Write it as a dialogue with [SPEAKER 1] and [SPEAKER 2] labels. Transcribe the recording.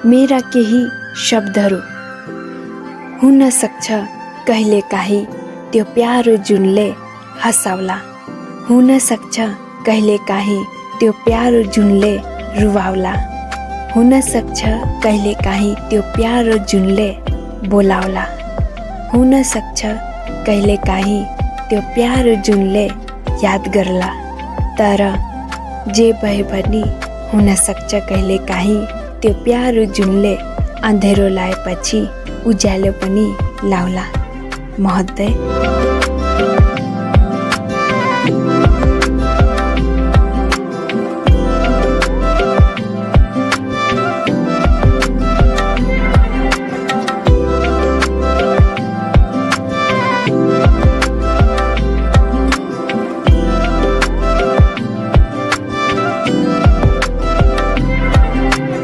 [SPEAKER 1] मेरा केही शब्दहरू हुन सक्छ कहिलेकाहीँ त्यो प्यारो जुनले हँसाउला। हुन सक्छ कहिलेकाहीँ त्यो प्यारो जुनले रुवाउला। हुन सक्छ कहिलेकाहीँ त्यो प्यारो जुनले बोलाउला। हुन सक्छ कहिलेकाहीँ त्यो प्यारो जुनले याद गर्ला। तर जे भए पनि हुन सक्छ कहिलेकाहीँ त्यो प्यारो जुनले अँधेरो लाएपछि उज्यालो पनि लाउला। महोदय।